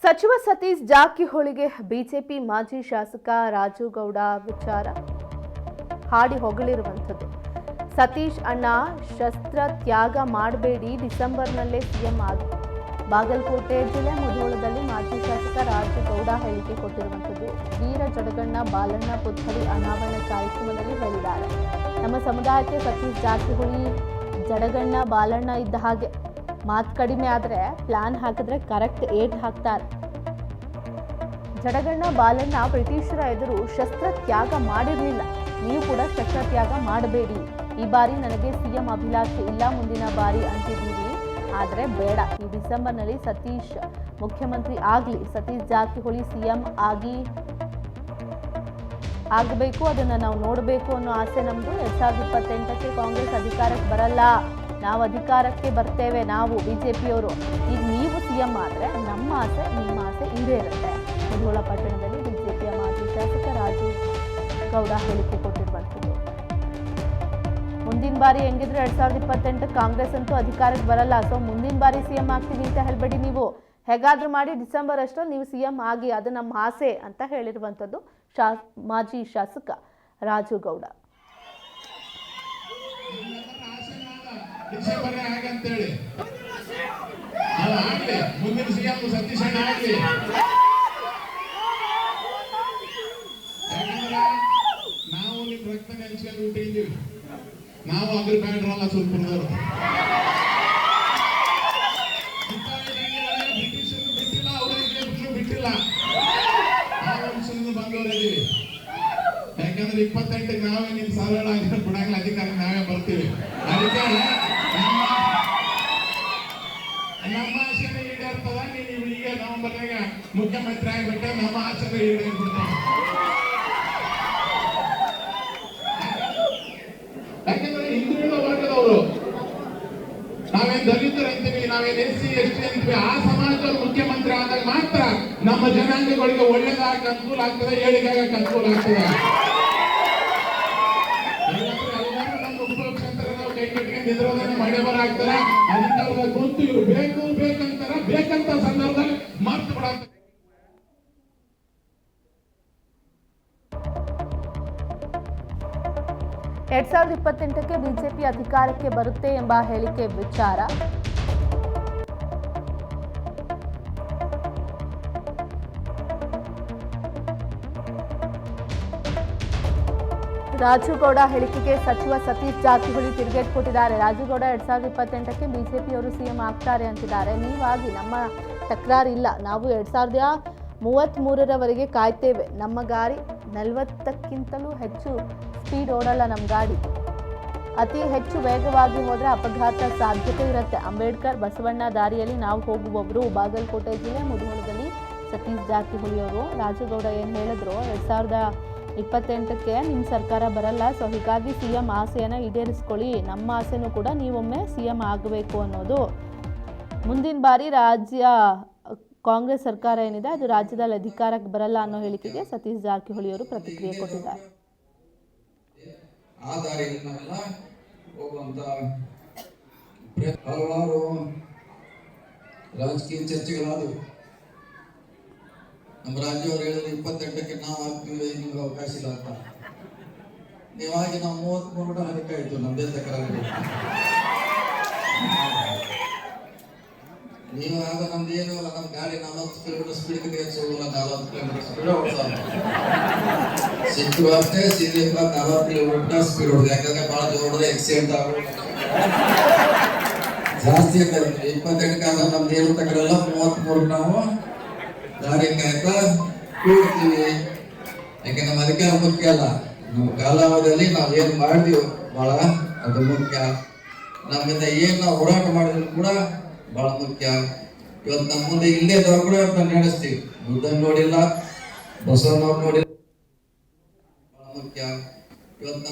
ಸಚಿವ ಸತೀಶ್ ಜಾರಕಿಹೊಳಿಗೆ ಬಿಜೆಪಿ ಮಾಜಿ ಶಾಸಕ ರಾಜುಗೌಡ ವಿಚಾರ ಹಾಡಿ ಹೊಗಳಿರುವಂಥದ್ದು. ಸತೀಶ್ ಅಣ್ಣ ಶಸ್ತ್ರ ತ್ಯಾಗ ಮಾಡಬೇಡಿ, ಡಿಸೆಂಬರ್ನಲ್ಲೇ ಸಿಎಂ ಆಗಿ. ಬಾಗಲಕೋಟೆ ಜಿಲ್ಲೆ ಮುಧೋಳದಲ್ಲಿ ಮಾಜಿ ಶಾಸಕ ರಾಜುಗೌಡ ಹೇಳಿಕೆ ಕೊಟ್ಟಿರುವಂಥದ್ದು. ವೀರ ಜಡಗಣ್ಣ ಬಾಲಣ್ಣ ಪುತ್ಥಳಿ ಅನಾವರಣ ಕಾರ್ಯಕ್ರಮದಲ್ಲಿ ಹೇಳಿದ್ದಾರೆ. ನಮ್ಮ ಸಮುದಾಯಕ್ಕೆ ಸತೀಶ್ ಜಾರಕಿಹೊಳಿ ಜಡಗಣ್ಣ ಬಾಲಣ್ಣ ಇದ್ದ ಹಾಗೆ. ಮಾತು ಕಡಿಮೆ ಆದರೆ ಪ್ಲಾನ್ ಹಾಕಿದ್ರೆ ಕರೆಕ್ಟ್ ಏಟ್ ಹಾಕ್ತಾರೆ. ಜಡಗಣ್ಣ ಬಾಲಣ್ಣ ಬ್ರಿಟಿಷರ ಎದುರು ಶಸ್ತ್ರ ತ್ಯಾಗ ಮಾಡಿರಲಿಲ್ಲ. ನೀವು ಕೂಡ ಶಸ್ತ್ರ ತ್ಯಾಗ ಮಾಡಬೇಡಿ. ಈ ಬಾರಿ ನನಗೆ ಸಿಎಂ ಅಭಿಲಾಷೆ ಇಲ್ಲ, ಮುಂದಿನ ಬಾರಿ ಅಂತಿದ್ದೀರಿ, ಆದರೆ ಬೇಡ. ಈ ಡಿಸೆಂಬರ್ನಲ್ಲಿ ಸತೀಶ್ ಮುಖ್ಯಮಂತ್ರಿ ಆಗಲಿ, ಸತೀಶ್ ಜಾರಕಿಹೊಳಿ ಸಿಎಂ ಆಗಬೇಕು, ಅದನ್ನು ನಾವು ನೋಡಬೇಕು ಅನ್ನೋ ಆಸೆ ನಮ್ಮದು. 2028ಕ್ಕೆ ಕಾಂಗ್ರೆಸ್ ಅಧಿಕಾರಕ್ಕೆ ಬರಲ್ಲ, ನಾವು ಅಧಿಕಾರಕ್ಕೆ ಬರ್ತೇವೆ, ನಾವು ಬಿಜೆಪಿಯವರು. ಈಗ ನೀವು ಸಿಎಂ ಆದರೆ ನಮ್ಮ ಆಸೆ ನಿಮ್ಮ ಆಸೆ ಈಡೇರುತ್ತೆ. ಮುಧೋಳ ಪಟ್ಟಣದಲ್ಲಿ ಬಿಜೆಪಿಯ ಮಾಜಿ ಶಾಸಕ ರಾಜು ಗೌಡ ಹೇಳಿಕೆ ಕೊಟ್ಟಿರುವಂಥದ್ದು. ಮುಂದಿನ ಬಾರಿ ಹೆಂಗಿದ್ರೆ 2028 ಕಾಂಗ್ರೆಸ್ ಅಂತೂ ಅಧಿಕಾರಕ್ಕೆ ಬರಲ್ಲ, ಸೊ ಮುಂದಿನ ಬಾರಿ ಸಿಎಂ ಆಗ್ತೀವಿ ಅಂತ ಹೇಳ್ಬೇಡಿ. ನೀವು ಹೇಗಾದ್ರೂ ಮಾಡಿ ಡಿಸೆಂಬರ್ ಅಷ್ಟರಲ್ಲಿ ನೀವು ಸಿಎಂ ಆಗಿ, ಅದು ನಮ್ಮ ಆಸೆ ಅಂತ ಹೇಳಿರುವಂಥದ್ದು ಮಾಜಿ ಶಾಸಕ ರಾಜುಗೌಡ. ಮುಂದಿನ ಸಿಎಂ ಸತೀಶ್ ಅಣ್ಣ ಆಗಲಿ. ನಾವು ನಿಮ್ ರಕ್ತ ನೆನೆಸ್ಕೊಂಡು ಬಿಟ್ಟಿದ್ದೀವಿ. ನಾವು ಅದ್ರ ಬ್ಯಾಡ್ರಲ್ಲ ಸುಲ್ಪುರದವರು. ಬ್ರಿಟಿಷರು ಬಿಟ್ಟಿಲ್ಲ, ಅವರಿಗೆ ಬಿಟ್ಟಿಲ್ಲ, ಆ ವಂಶದಿಂದ ಬಂದವರಿದ್ದೀವಿ. ಯಾಕಂದ್ರೆ 28ಕ್ಕೆ ನಾವೇ ನಿಮ್ ಸರಳ ಬಿಡಂಗಿಲ್ಲ, ಅಧಿಕಾರ ನಾವೇ ಬರ್ತೀವಿ. ಅದಕ್ಕೆ ನಮ್ಮ ಆಸೆನೇ ಈಡೇರ್ತದ. ನೀವು ಈಗ ನವೆಂಬರ್ನಾಗ ಮುಖ್ಯಮಂತ್ರಿ ಆಗ್ಬಿಟ್ರೆ ನಮ್ಮ ಆಸೆನೇ ಈಡೇರ್ಬಿಡ್ತಾವ. ಯಾಕಂದ್ರೆ ಹಿಂದುಳಿದ ವರ್ಗದವರು, ನಾವೇನ್ ದಲಿತರು ಅಂತೀವಿ, ನಾವೇನ್ SC ST ಅಂತೀವಿ, ಆ ಸಮಾಜದವರು ಮುಖ್ಯಮಂತ್ರಿ ಆದಾಗ ಮಾತ್ರ ನಮ್ಮ ಜನಾಂಗಗಳಿಗೆ ಒಳ್ಳೇದಾಗ ಅನುಕೂಲ ಆಗ್ತದೆ, ಏಳಿಗೆಯಾಗಕ್ಕೆ ಅನುಕೂಲ ಆಗ್ತದೆ. ಮಳೆ ಬರಾಗ್ತಾರ, ಅದಕ್ಕೆ ಅವ್ರ ಗೊತ್ತು ಇವ್ರು ಬೇಕು ಬೇಕಂತಾರ, ಬೇಕಂತ ಸಂದರ್ಭದಲ್ಲಿ ಮರ್ತು ಬಿಡಾಗ್ತಾರೆ. 2028ಕ್ಕೆ ಬಿಜೆಪಿ ಅಧಿಕಾರಕ್ಕೆ ಬರುತ್ತೆ ಎಂಬ ಹೇಳಿಕೆ ವಿಚಾರ ರಾಜುಗೌಡ ಹೇಳಿಕೆಗೆ ಸಚಿವ ಸತೀಶ್ ಜಾರಕಿಹೊಳಿ ತಿರುಗೇಟು ಕೊಟ್ಟಿದ್ದಾರೆ. ರಾಜುಗೌಡ 2028ಕ್ಕೆ ಬಿಜೆಪಿಯವರು ಸಿಎಂ ಆಗ್ತಾರೆ ಅಂತಿದ್ದಾರೆ. ನೀವಾಗಿ, ನಮ್ಮ ತಕರಾರಿಲ್ಲ, ನಾವು 2033ರವರೆಗೆ ಕಾಯ್ತೇವೆ. ನಮ್ಮ ಗಾಡಿ 40ಕ್ಕಿಂತಲೂ ಹೆಚ್ಚು ಸ್ಪೀಡ್ ಓಡಲ್ಲ. ನಮ್ಮ ಗಾಡಿ ಅತಿ ಹೆಚ್ಚು ವೇಗವಾಗಿ ಹೋದರೆ ಅಪಘಾತ ಸಾಧ್ಯತೆ ಇರುತ್ತೆ. ಅಂಬೇಡ್ಕರ್ ಬಸವಣ್ಣ ದಾರಿಯಲ್ಲಿ ನಾವು ಹೋಗುವವರು. ಬಾಗಲಕೋಟೆ ಜಿಲ್ಲೆ ಮುಧೋಳದಲ್ಲಿ ಸತೀಶ್ ಜಾರಕಿಹೊಳಿ ಅವರು ರಾಜುಗೌಡ ಏನು ಹೇಳಿದ್ರು, 2028ಕ್ಕೆ ನಿಮ್ಮ ಸರ್ಕಾರ ಬರಲ್ಲ, ಸೊ ಹೀಗಾಗಿ ಸಿಎಂ ಆಸೆಯನ್ನು ಈಡೇರಿಸ್ಕೊಳ್ಳಿ, ನಮ್ಮ ಆಸೆನೂ ಕೂಡ ನೀವೊಮ್ಮೆ ಸಿಎಂ ಆಗಬೇಕು ಅನ್ನೋದು. ಮುಂದಿನ ಬಾರಿ ರಾಜ್ಯ ಕಾಂಗ್ರೆಸ್ ಸರ್ಕಾರ ಏನಿದೆ ಅದು ರಾಜ್ಯದಲ್ಲಿ ಅಧಿಕಾರಕ್ಕೆ ಬರಲ್ಲ ಅನ್ನೋ ಹೇಳಿಕೆಗೆ ಸತೀಶ್ ಜಾರಕಿಹೊಳಿ ಅವರು ಪ್ರತಿಕ್ರಿಯೆ ಕೊಟ್ಟಿದ್ದಾರೆ. ಆ ದಾರಿಯಲ್ಲಿ ನಾವೆಲ್ಲ ಹೋಗುವಂತ ಹಲವಾರು ರಾಜಕೀಯ ಚರ್ಚೆಗಳಾದವು. ನಮ್ಮ ರಾಜ್ಯವರು ಹೇಳಿದ್ರೆ 28ಕ್ಕೆ ನಾವು ಆಗ್ತೀವಿ, ನಿಮ್ಗೆ ಅವಕಾಶ ಇಲ್ಲ ಅಂತ. ನೀವಾಗಿ ನಾವು 33 ಅದಕ್ಕೆ ಆಯ್ತು, ನಮ್ದೇ ತಕರಾರು. ನೀವು ಆಗ ನಮ್ದು ಏನೂ ಇಲ್ಲ, ನಮ್ಮ ಗಾಡಿ 40 ಕಿಲೋಮೀಟರ್ ಸ್ಪೀಡ್ ತೆಗೆಸೋಲ್ಲ, 40 ಕಿಲೋಮೀಟರ್ ಸ್ಪೀಡ್ ಓಡಿಸೋಲ್ಲ. ಸಿಕ್ಕರು ಅಷ್ಟೇ, ಸೀರೆ 40 ಕಿಲೋಮೀಟರ್ ಸ್ಪೀಡ್ ಹೊಡೆದು, ಯಾಕಂದ್ರೆ ಬಹಳ ಜೋರದ ಆಕ್ಸಿಡೆಂಟ್ ಆಗೋದು ಜಾಸ್ತಿ ಆಗ್ತದೆ. 28ಕ್ಕೆ ಆಗ ನಮ್ದು ಏನು ತಕರಲ್ಲ, 33 ನಾವು ದಾರಿ ಕಾಯ್ತಾ ಕೂಡ್ತೀವಿ. ಯಾಕೆ ನಮ್ಮ ಅಧಿಕಾರ ಮುಖ್ಯ ಅಲ್ಲ, ನಮ್ಮ ಕಾಲಾವಧಿಯಲ್ಲಿ ನಾವು ಏನು ಮಾಡಿದೀವಿ ಬಹಳ ಅದು ಮುಖ್ಯ. ನಮ್ಮಿಂದ ಏನ್ ನಾವು ಹೋರಾಟ ಮಾಡಿದ್ರು ಕೂಡ ಬಹಳ ಮುಖ್ಯ. ಇವತ್ತು ನಮ್ಮ ಮುಂದೆ ಇಲ್ಲೇ ಇದ್ದವ್ರು ಕೂಡ ಇವತ್ತು ನಡೆಸ್ತೀವಿ. ಬುದ್ಧನ್ ನೋಡಿಲ್ಲ, ಬಸವನವ್ರು ನೋಡಿಲ್ಲ, ಬಹಳ ಮುಖ್ಯ. ಇವತ್ತು